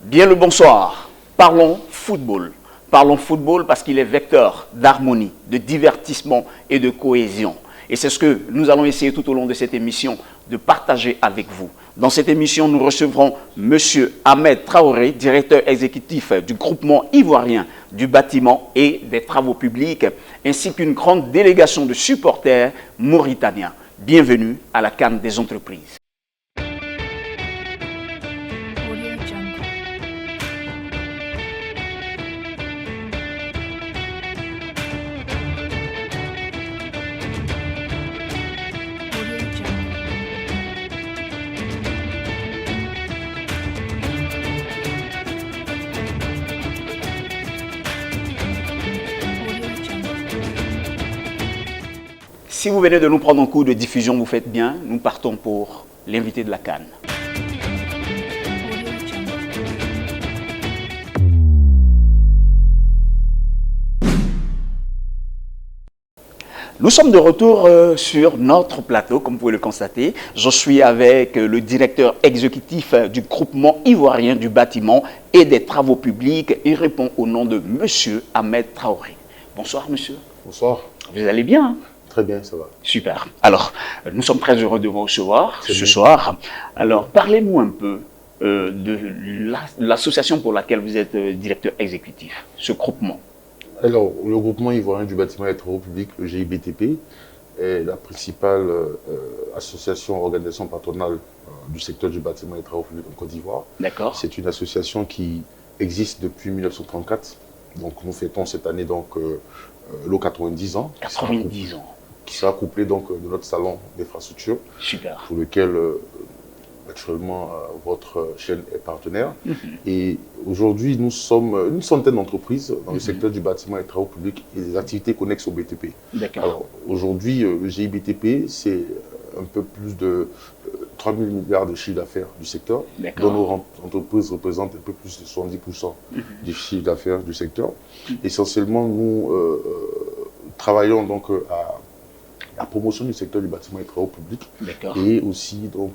Bien le bonsoir. Parlons football. Parlons football parce qu'il est vecteur d'harmonie, de divertissement et de cohésion. Et c'est ce que nous allons essayer tout au long de cette émission de partager avec vous. Dans cette émission, nous recevrons M. Ahmed Traoré, directeur exécutif du groupement ivoirien du bâtiment et des travaux publics, ainsi qu'une grande délégation de supporters mauritaniens. Bienvenue à la CAN des entreprises. Si vous venez de nous prendre en cours de diffusion, vous faites bien. Nous partons pour l'invité de la CAN. Nous sommes de retour sur notre plateau, comme vous pouvez le constater. Je suis avec le directeur exécutif du groupement ivoirien du bâtiment et des travaux publics. Il répond au nom de M. Ahmed Traoré. Bonsoir, monsieur. Bonsoir. Vous allez bien, hein? Très bien, ça va. Super. Alors, nous sommes très heureux de vous recevoir ce soir. Alors, parlez-nous un peu de l'association pour laquelle vous êtes directeur exécutif, ce groupement. Alors, le groupement ivoirien du bâtiment et des travaux publics, le GIBTP, est la principale association, organisation patronale du secteur du bâtiment et des travaux publics en Côte d'Ivoire. D'accord. C'est une association qui existe depuis 1934. Donc, nous fêtons cette année le 90 ans. 90 ans. Qui sera couplé donc de notre salon d'infrastructure. Super. Pour lequel actuellement votre chaîne est partenaire. Et aujourd'hui, nous sommes une centaine d'entreprises dans le secteur du bâtiment et des travaux publics et des activités connexes au BTP. D'accord. Alors aujourd'hui, le GIBTP, c'est un peu plus de 3 000 milliards de chiffre d'affaires du secteur, dont nos entreprises représentent un peu plus de 70% du chiffre d'affaires du secteur. Essentiellement, nous travaillons donc à la promotion du secteur du bâtiment et des travaux publics et aussi donc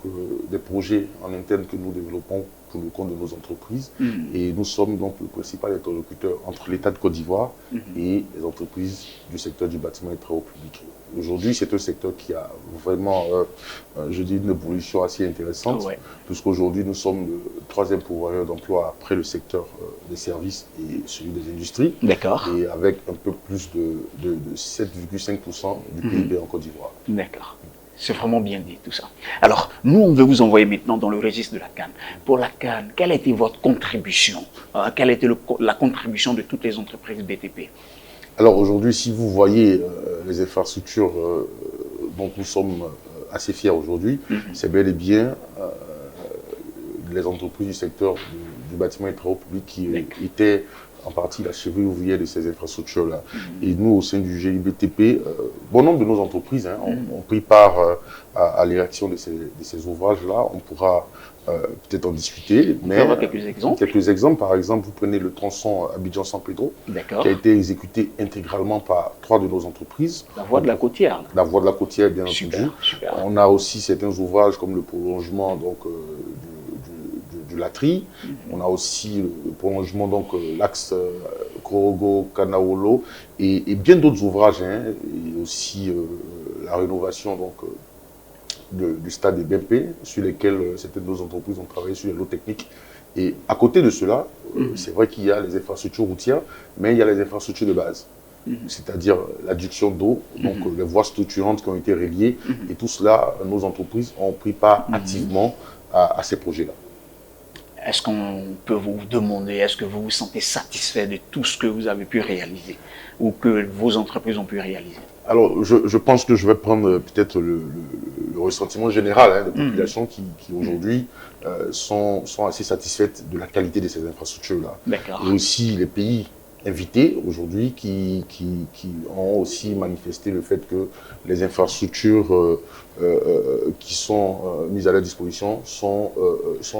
des projets en interne que nous développons pour le compte de nos entreprises. Et nous sommes donc le principal interlocuteur entre l'État de Côte d'Ivoire et les entreprises du secteur du bâtiment et des travaux publics. Aujourd'hui, c'est un secteur qui a vraiment, je dis, une évolution assez intéressante, puisqu'aujourd'hui, nous sommes le troisième pourvoyeur d'emploi après le secteur des services et celui des industries. D'accord. Et avec un peu plus de 7,5% du PIB en Côte d'Ivoire. D'accord. C'est vraiment bien dit tout ça. Alors, nous, on veut vous envoyer maintenant dans le registre de la CAN. Pour la CAN, quelle a été votre contribution? Quelle a été la contribution de toutes les entreprises BTP? Alors aujourd'hui, si vous voyez les infrastructures dont nous sommes assez fiers aujourd'hui, c'est bel et bien les entreprises du secteur du bâtiment et des travaux publics qui étaient en partie la cheville ouvrière de ces infrastructures-là. Et nous, au sein du GIBTP, bon nombre de nos entreprises ont pris part à l'érection de ces ouvrages-là. On pourra peut-être en discuter. On peut avoir quelques exemples. Quelques exemples. Par exemple, vous prenez le tronçon Abidjan-San Pedro, qui a été exécuté intégralement par 3 de nos entreprises. La voie de la côtière. La voie de la côtière, bien super, entendu. Super. On a aussi certains ouvrages comme le prolongement donc, du Latri. On a aussi le prolongement, donc l'axe Korogo-Kanaolo et bien d'autres ouvrages. Et aussi la rénovation donc, du stade des BMP, sur lesquels certaines de nos entreprises ont travaillé sur les lots techniques. Et à côté de cela, c'est vrai qu'il y a les infrastructures routières, mais il y a les infrastructures de base. C'est-à-dire l'adduction d'eau, donc les voies structurantes qui ont été reliées. Et tout cela, nos entreprises ont pris part activement à ces projets-là. Est-ce qu'on peut vous demander, est-ce que vous vous sentez satisfait de tout ce que vous avez pu réaliser ou que vos entreprises ont pu réaliser? Alors, je pense que je vais prendre peut-être le ressentiment général des populations qui aujourd'hui sont assez satisfaites de la qualité de ces infrastructures-là. Et aussi les pays invités aujourd'hui qui ont aussi manifesté le fait que les infrastructures qui sont mises à leur disposition sont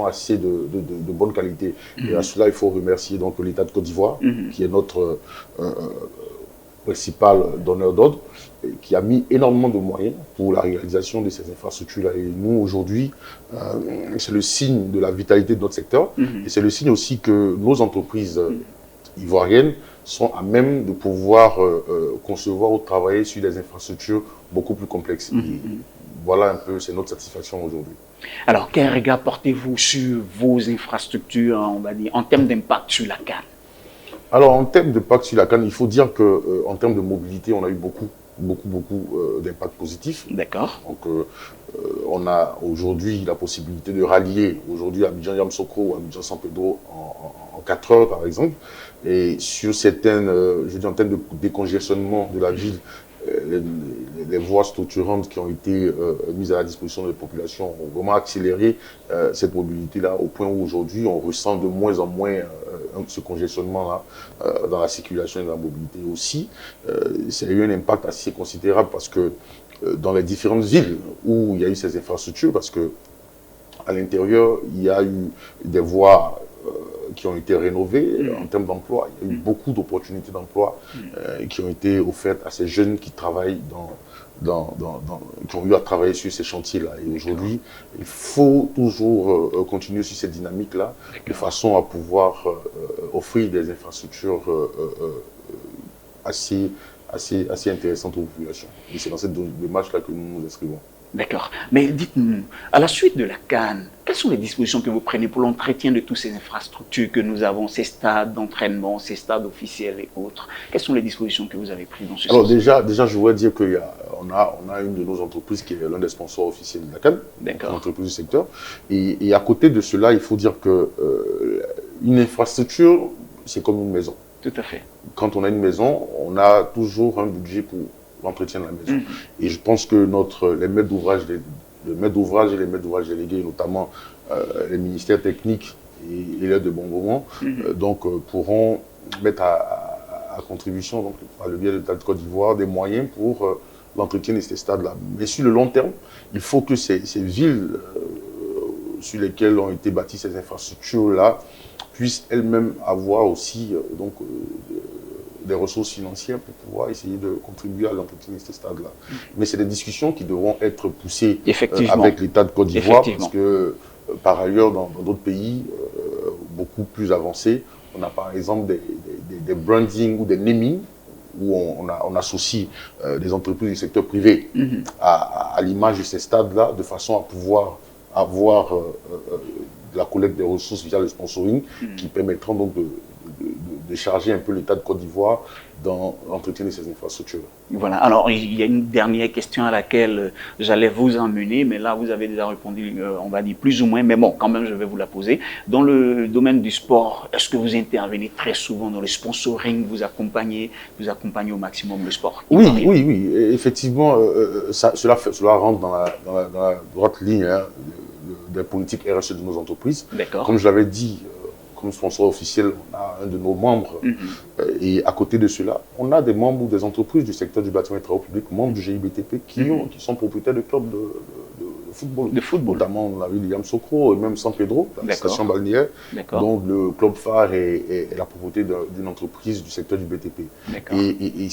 assez de bonne qualité. Et à cela, il faut remercier donc l'État de Côte d'Ivoire, qui est notre principal donneur d'ordre, qui a mis énormément de moyens pour la réalisation de ces infrastructures-là. Et nous, aujourd'hui, c'est le signe de la vitalité de notre secteur. Et c'est le signe aussi que nos entreprises ivoiriennes sont à même de pouvoir concevoir ou travailler sur des infrastructures beaucoup plus complexes. Voilà un peu, c'est notre satisfaction aujourd'hui. Alors, quel regard portez-vous sur vos infrastructures, on va dire, en termes d'impact sur la CAN? Alors, en termes d'impact sur la CAN, il faut dire qu'en termes de mobilité, on a eu beaucoup d'impact positif. D'accord. Donc, on a aujourd'hui la possibilité de rallier aujourd'hui Abidjan-Yamoussoukro ou Abidjan-San Pedro en 4 heures, par exemple. Et sur certaines, je dis en termes de décongestionnement de la ville, les voies structurantes qui ont été mises à la disposition des populations ont vraiment accéléré cette mobilité-là au point où aujourd'hui on ressent de moins en moins ce congestionnement-là dans la circulation et dans la mobilité aussi. Ça a eu un impact assez considérable parce que dans les différentes villes où il y a eu ces infrastructures, parce que à l'intérieur, il y a eu des voies qui ont été rénovées en termes d'emploi. Il y a eu beaucoup d'opportunités d'emploi qui ont été offertes à ces jeunes qui travaillent qui ont eu à travailler sur ces chantiers-là. Et aujourd'hui, il faut toujours continuer sur cette dynamique-là, de façon à pouvoir offrir des infrastructures assez intéressantes aux populations. Et c'est dans cette démarche-là que nous nous inscrivons. D'accord. Mais dites-nous, à la suite de la CAN, quelles sont les dispositions que vous prenez pour l'entretien de toutes ces infrastructures que nous avons, ces stades d'entraînement, ces stades officiels et autres? Quelles sont les dispositions que vous avez prises dans ce sens? Alors déjà, je voudrais dire qu'on a une de nos entreprises qui est l'un des sponsors officiels de la CAN, une entreprise du secteur. Et à côté de cela, il faut dire que une infrastructure, c'est comme une maison. Tout à fait. Quand on a une maison, on a toujours un budget pour l'entretien de la maison. Et je pense que les maîtres d'ouvrage et les maîtres d'ouvrage délégués, notamment les ministères techniques et l'aide de bon moment, pourront mettre à contribution, donc, par le biais de l'État de Côte d'Ivoire, des moyens pour l'entretien de ces stades-là. Mais sur le long terme, il faut que ces villes sur lesquelles ont été bâties ces infrastructures-là puissent elles-mêmes avoir aussi des ressources financières pour pouvoir essayer de contribuer à l'entretien de ces stades-là. Mais c'est des discussions qui devront être poussées avec l'État de Côte d'Ivoire, parce que par ailleurs, dans d'autres pays beaucoup plus avancés, on a par exemple des branding ou des naming, où on associe des entreprises du secteur privé à l'image de ces stades-là, de façon à pouvoir avoir la collecte des ressources via le sponsoring, qui permettront donc de charger un peu l'État de Côte d'Ivoire dans l'entretien de ces infrastructures. Voilà, alors il y a une dernière question à laquelle j'allais vous emmener, mais là vous avez déjà répondu, on va dire plus ou moins, mais bon, quand même je vais vous la poser. Dans le domaine du sport, est-ce que vous intervenez très souvent dans le sponsoring, vous accompagnez au maximum le sport? Oui, effectivement, cela rentre dans la droite ligne des politiques RSE de nos entreprises. Comme je l'avais dit, comme sponsor officiel, on a un de nos membres. Et à côté de cela, on a des membres ou des entreprises du secteur du bâtiment et travaux publics, membres du GIBTP, qui sont propriétaires de clubs de football. Notamment la ville de Yamoussoukro et même San Pedro, la station balnéaire, dont le club phare est la propriété d'une entreprise du secteur du BTP. Et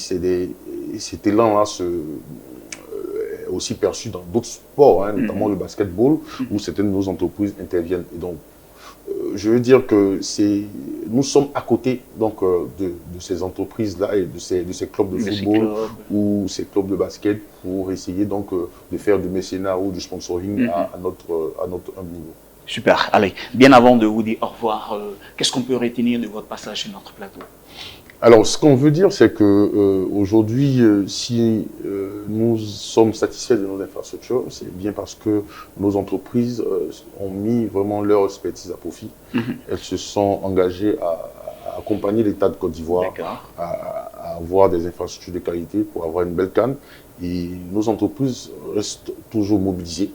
cet élan-là aussi perçu dans d'autres sports, notamment le basketball, où certaines de nos entreprises interviennent. Et donc, je veux dire que nous sommes à côté donc, de ces entreprises-là et de ces clubs de football ou ces clubs de basket pour essayer donc de faire du mécénat ou du sponsoring à notre humble niveau. Super. Allez, bien avant de vous dire au revoir, qu'est-ce qu'on peut retenir de votre passage sur notre plateau? Alors, ce qu'on veut dire, c'est que aujourd'hui, si nous sommes satisfaits de nos infrastructures, c'est bien parce que nos entreprises ont mis vraiment leur expertise à profit. Elles se sont engagées à accompagner l'État de Côte d'Ivoire à avoir des infrastructures de qualité pour avoir une belle CAN. Et nos entreprises restent toujours mobilisées.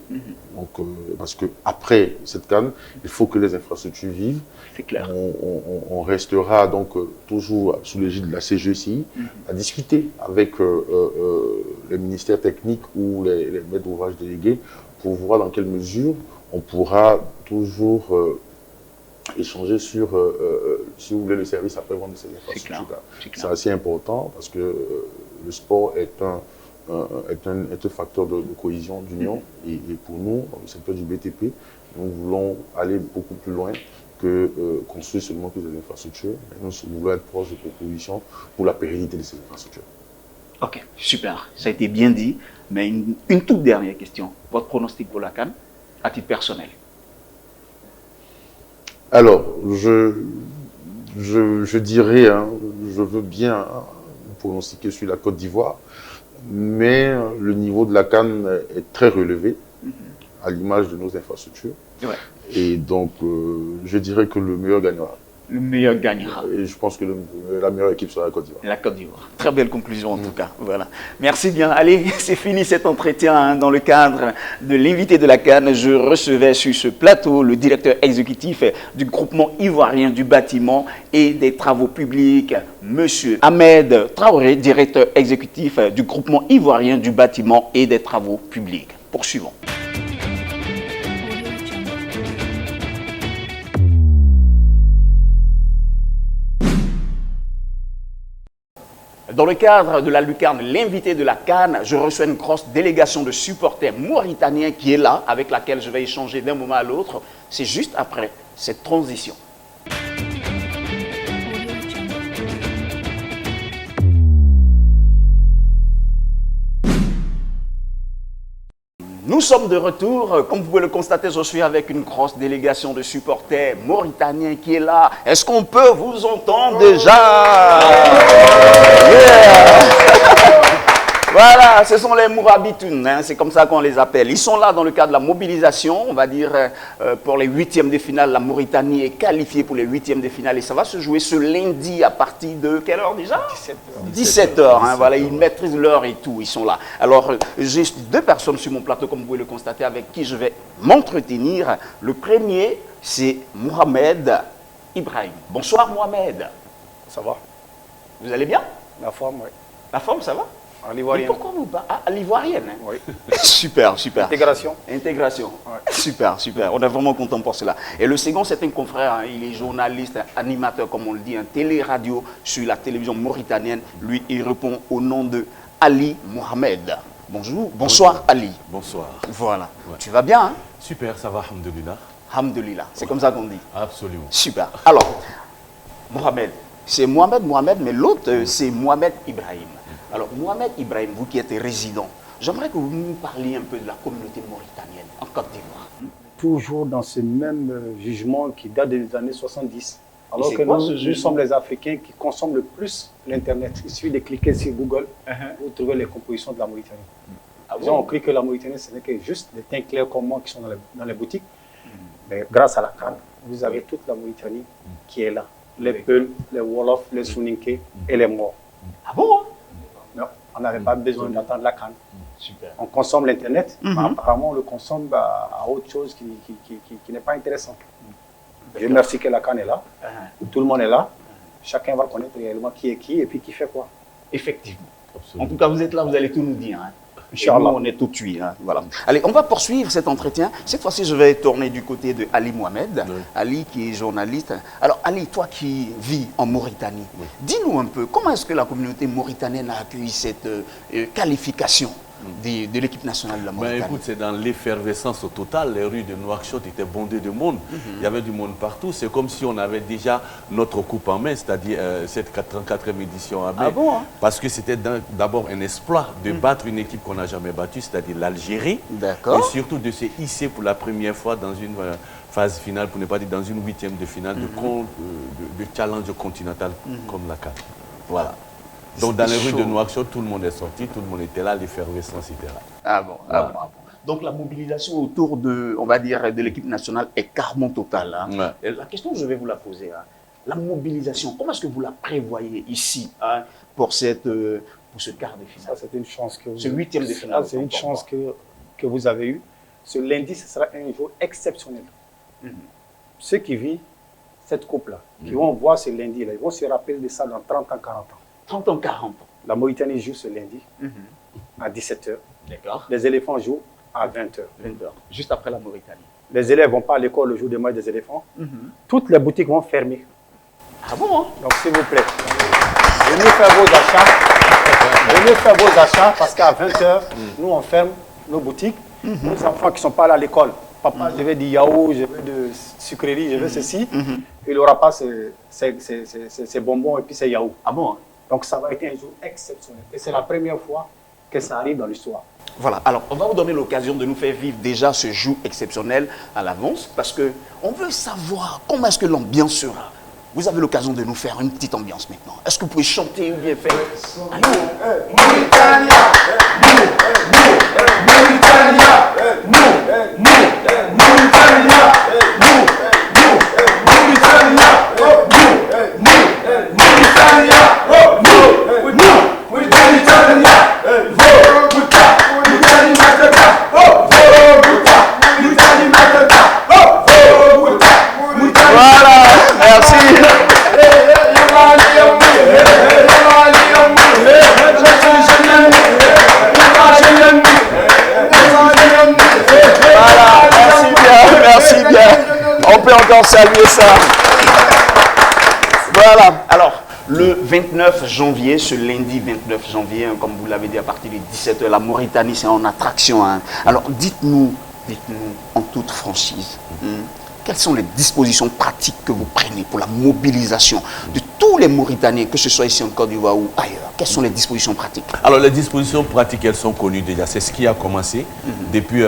Donc, parce qu'après cette CAN, il faut que les infrastructures vivent. C'est clair. On restera donc toujours sous l'égide de la CGECI à discuter avec les ministères techniques ou les maîtres d'ouvrage délégués pour voir dans quelle mesure on pourra toujours échanger sur, si vous voulez, le service après-vente de ces infrastructures. C'est assez important parce que le sport est un facteur de cohésion, d'union. Et pour nous, dans le secteur du BTP, nous voulons aller beaucoup plus loin que construire seulement plus d'infrastructures. Nous voulons être proches de propositions pour la pérennité de ces infrastructures. Ok, super. Ça a été bien dit. Mais une toute dernière question. Votre pronostic pour la CAN, à titre personnel? Alors, je dirais, je veux bien pronostiquer sur la Côte d'Ivoire, mais le niveau de la CAN est très relevé, à l'image de nos infrastructures. Ouais. Et donc, je dirais que le meilleur gagnera. Le meilleur gagnera. Et je pense que la meilleure équipe sera la Côte d'Ivoire. La Côte d'Ivoire. Très belle conclusion en tout cas. Voilà. Merci bien. Allez, c'est fini cet entretien dans le cadre de l'invité de la CAN. Je recevais sur ce plateau le directeur exécutif du groupement ivoirien du bâtiment et des travaux publics, Monsieur Ahmed Traoré, directeur exécutif du groupement ivoirien du bâtiment et des travaux publics. Poursuivons. Dans le cadre de la lucarne, l'invité de la CAN, je reçois une grosse délégation de supporters mauritaniens qui est là, avec laquelle je vais échanger d'un moment à l'autre. C'est juste après cette transition. Nous sommes de retour. Comme vous pouvez le constater, je suis avec une grosse délégation de supporters mauritaniens qui est là. Est-ce qu'on peut vous entendre déjà? Yeah. Voilà, ce sont les Mourabitoun, hein, c'est comme ça qu'on les appelle. Ils sont là dans le cadre de la mobilisation, on va dire, pour les huitièmes de finale. La Mauritanie est qualifiée pour les huitièmes de finale et ça va se jouer ce lundi à partir de quelle heure déjà? 17h. Hein, voilà, ils maîtrisent l'heure et tout, ils sont là. Alors, j'ai deux personnes sur mon plateau, comme vous pouvez le constater, avec qui je vais m'entretenir. Le premier, c'est Mohamed Ibrahim. Bonsoir Mohamed. Ça va? Vous allez bien? La forme, oui. La forme, ça va? À l'ivoirienne. Pourquoi vous pas à l'ivoirienne? Hein? Oui. Super, super. Intégration. Intégration. Ouais. Super, super. On est vraiment content pour cela. Et le second, c'est un confrère, hein, il est journaliste, animateur, comme on le dit, un télé-radio sur la télévision mauritanienne. Lui, il répond au nom de Ali Mohamed. Bonjour. Bonsoir Ali. Bonsoir. Voilà. Ouais. Tu vas bien, hein? Super, ça va, alhamdoulilah. Alhamdoulilah. C'est comme ça qu'on dit. Absolument. Super. Alors, Mohamed, c'est Mohamed, mais l'autre, c'est Mohamed Ibrahim. Alors, Mohamed Ibrahim, vous qui êtes résident, j'aimerais que vous nous parliez un peu de la communauté mauritanienne en Côte d'Ivoire. Toujours dans ce même jugement qui date des années 70. Alors que nous sommes les Africains qui consomment le plus l'Internet. Il suffit de cliquer sur Google pour trouver les compositions de la Mauritanie. Les gens ont cru que la Mauritanie, ce n'est que juste des teints clairs comme moi qui sont dans les boutiques. Mais grâce à la CAN, vous avez toute la Mauritanie qui est là. Les Peuls, les Wolofs, les Soninké et les Maures. Ah bon? Non, on n'avait pas besoin d'attendre la CAN. Super. On consomme l'Internet, mais apparemment on le consomme à autre chose qui n'est pas intéressant. Je remercie que la CAN est là, tout le monde est là, chacun va connaître réellement qui est qui et puis qui fait quoi. Effectivement. Absolument. En tout cas, vous êtes là, vous allez tout nous dire. Hein. Inch'Allah. Nous, on est tout de suite. Hein. Voilà. Allez, on va poursuivre cet entretien. Cette fois-ci, je vais tourner du côté de Ali Mohamed. Oui. Ali qui est journaliste. Alors, Ali, toi qui vis en Mauritanie, dis-nous un peu, comment est-ce que la communauté mauritanienne a accueilli cette qualification de l'équipe nationale de la Mauritanie? Ben, écoute, c'est dans l'effervescence au total. Les rues de Nouakchott étaient bondées de monde. Il y avait du monde partout. C'est comme si on avait déjà notre coupe en main, c'est-à-dire cette 84e édition à main. Ah bon, hein? Parce que c'était d'abord un exploit de battre une équipe qu'on n'a jamais battue, c'est-à-dire l'Algérie. D'accord. Et surtout de se hisser pour la première fois dans une phase finale, pour ne pas dire dans une huitième de finale de challenge continental comme la CAN. Voilà. Donc dans les rues de Nouakchott, tout le monde est sorti, tout le monde était là, l'effervescence était là. Ah bon, voilà. Ah bon. Donc la mobilisation autour de, on va dire, de l'équipe nationale est carrément totale. Hein. Ouais. La question, je vais vous la poser. Hein. La mobilisation, comment est-ce que vous la prévoyez ici hein, pour ce quart de finale? Ça, c'est une chance que vous... Ce huitième de finale. C'est une chance que vous avez eue. Ce lundi, ce sera un jour exceptionnel. Ceux qui vivent cette coupe-là, qui vont voir ce lundi-là, ils vont se rappeler de ça dans 30 ans, 40 ans. 30 ans, 40 ans. La Mauritanie joue ce lundi à 17h. D'accord. Les éléphants jouent à 20h. 20h, juste après la Mauritanie. les élèves ne vont pas à l'école le jour des matchs des éléphants, toutes les boutiques vont fermer. Ah bon, hein? Donc, s'il vous plaît, venez faire vos achats. Venez faire vos achats parce qu'à 20h, nous, on ferme nos boutiques. Les enfants qui ne sont pas allés à l'école, papa, je veux du yaourt, je veux de sucreries, je veux ceci. Il n'aura pas ces bonbons et puis ces yaourts. Ah bon, hein? Donc, ça va être un jour exceptionnel. Et c'est la première fois que ça arrive dans l'histoire. Voilà, alors on va vous donner l'occasion de nous faire vivre déjà ce jour exceptionnel à l'avance parce qu'on veut savoir comment est-ce que l'ambiance sera. Vous avez l'occasion de nous faire une petite ambiance maintenant. Est-ce que vous pouvez chanter ou bien faire... Mauritania, Voilà, merci. Voilà, merci bien. On peut encore saluer ça. Voilà, alors, le 29 janvier, ce lundi 29 janvier, hein, comme vous l'avez dit, à partir de 17h, la Mauritanie, c'est en attraction. Hein. Alors, dites-nous en toute franchise, quelles sont les dispositions pratiques que vous prenez pour la mobilisation de tous les Mauritaniens, que ce soit ici en Côte d'Ivoire ou ailleurs? Quelles sont les dispositions pratiques? Alors, les dispositions pratiques, elles sont connues déjà. C'est ce qui a commencé depuis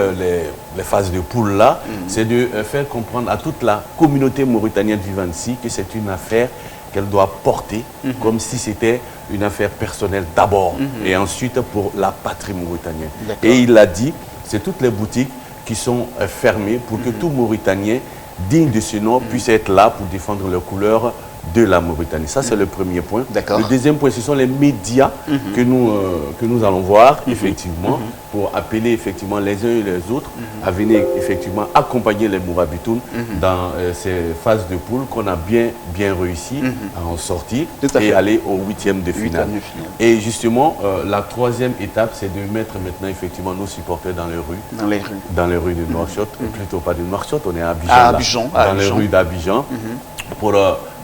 les phases de poule là. C'est de faire comprendre à toute la communauté mauritanienne vivant ici que c'est une affaire qu'elle doit porter comme si c'était une affaire personnelle d'abord et ensuite pour la patrie mauritanienne. Et il a dit, c'est toutes les boutiques qui sont fermées pour que tout Mauritanien digne de ce nom puisse être là pour défendre les couleurs de la Mauritanie. Ça, c'est le premier point. Le deuxième point, ce sont les médias que nous allons voir, effectivement, pour appeler effectivement les uns et les autres à venir effectivement accompagner les Mourabitoun dans ces phases de poule qu'on a bien réussi à en sortir et aller au 8e de finale. Et justement, la troisième étape, c'est de mettre maintenant effectivement nos supporters dans les rues. Dans les rues de Nouakchott, plutôt pas de Nouakchott, on est à Abidjan. Dans les rues d'Abidjan, pour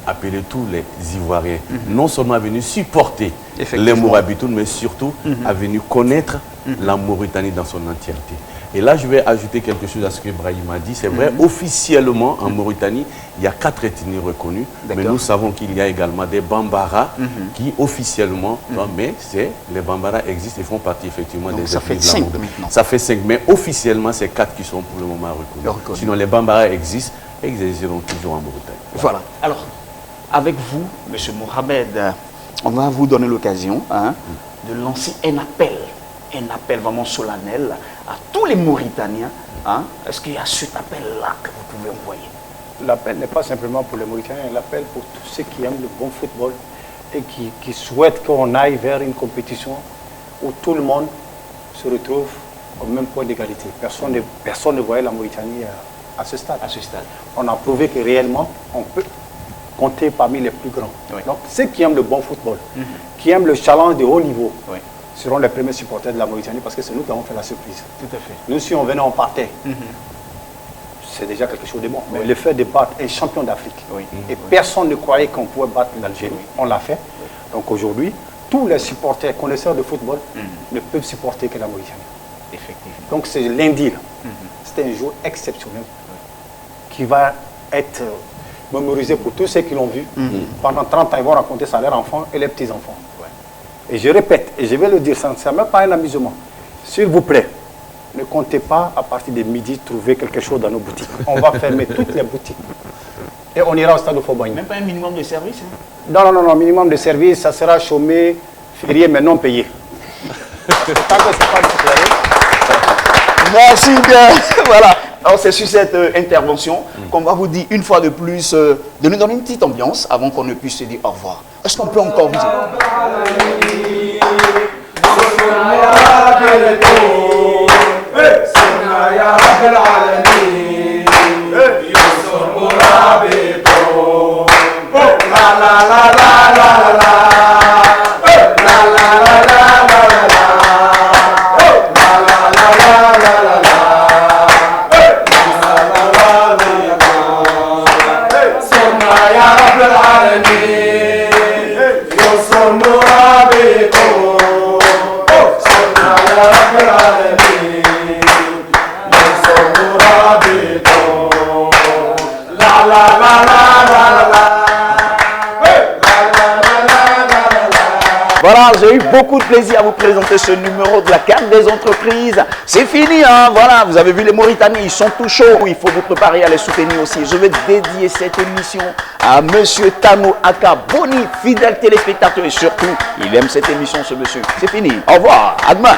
appeler tous les Ivoiriens, non seulement à venir supporter les Mourabitoun, mais surtout à venir connaître la Mauritanie dans son entièreté. Et là, je vais ajouter quelque chose à ce que Brahim a dit. C'est vrai, officiellement, en Mauritanie, il y a 4 ethnies reconnues, mais nous savons qu'il y a également des Bambara qui, officiellement, mais les Bambara existent et font partie, effectivement, donc des ça ethnies fait 5 de la maintenant. Ça fait 5, mais officiellement, c'est 4 qui sont pour le moment reconnus. Sinon, les Bambara existent et ils existeront toujours en Mauritanie. Voilà. Alors, avec vous, M. Mohamed, on va vous donner l'occasion de lancer un appel vraiment solennel à tous les Mauritaniens. Est-ce qu'il y a cet appel-là que vous pouvez envoyer? L'appel n'est pas simplement pour les Mauritaniens, l'appel pour tous ceux qui aiment le bon football et qui souhaitent qu'on aille vers une compétition où tout le monde se retrouve au même point d'égalité. Personne ne voyait la Mauritanie à ce stade. On a prouvé que réellement, on peut compter parmi les plus grands. Donc, ceux qui aiment le bon football, qui aiment le challenge de haut niveau, seront les premiers supporters de la Mauritanie parce que c'est nous qui avons fait la surprise. Tout à fait. Nous, si on venait, on partait. C'est déjà quelque chose de bon. Mais le fait de battre un champion d'Afrique, et personne ne croyait qu'on pouvait battre l'Algérie, on l'a fait. Donc aujourd'hui, tous les supporters, connaisseurs de football, ne peuvent supporter que la Mauritanie. Effectivement. Donc c'est lundi, là. C'est un jour exceptionnel qui va être mémorisé pour tous ceux qui l'ont vu. Pendant 30 ans, ils vont raconter ça à leurs enfants et les petits-enfants. Et je répète, et je vais le dire, ça n'est même pas un amusement. S'il vous plaît, ne comptez pas à partir de midi trouver quelque chose dans nos boutiques. On va fermer toutes les boutiques. Et on ira au stade de Fobagny. Même pas un minimum de service? Non, minimum de service, ça sera chômé, férié, mais non payé. Parce que tant que c'est pas déclaré. Merci bien. Voilà. Alors c'est sur cette intervention qu'on va vous dire une fois de plus de nous donner une petite ambiance avant qu'on ne puisse se dire au revoir. Est-ce qu'on peut encore vous dire? Voilà, j'ai eu beaucoup de plaisir à vous présenter ce numéro de la carte des entreprises. C'est fini, hein, voilà, vous avez vu les Mauritaniens, ils sont tout chauds. Il faut vous préparer à les soutenir aussi. Je vais dédier cette émission à Monsieur Tano Aka Boni, fidèle téléspectateur et surtout, il aime cette émission, ce monsieur. C'est fini, au revoir, à demain.